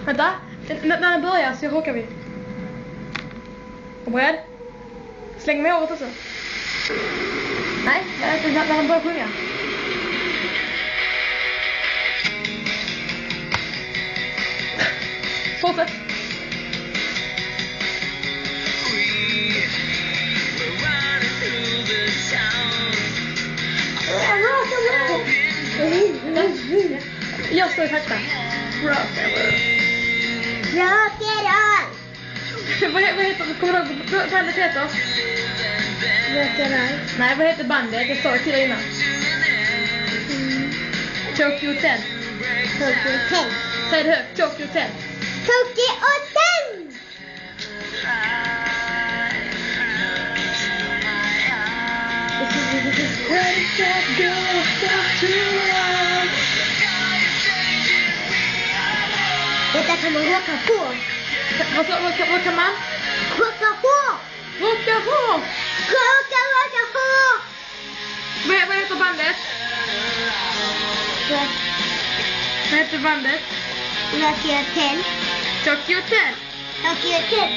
Vänta, när den börjar så råkar vi. Är beredd? Släng mig håret också. Nej, när den börjar sjunga. Fortsätt. Jag står i takta. Rock'n'roll. Vad heter, kommer du ihåg vad bandet heter? Rock'n'roll. Nej, vad heter bandet? Jag sa till dig innan. Tokyo Hotel. Tokyo Hotel. Säg det högt, Tokyo Hotel. Tokyo Hotel. Detta kan man råka på. Vad kan man? Råka på. Råka på! Råka på. Vad heter bandet? Vad heter bandet? Tokyo Hotel. Tokyo Hotel. Tokyo Hotel.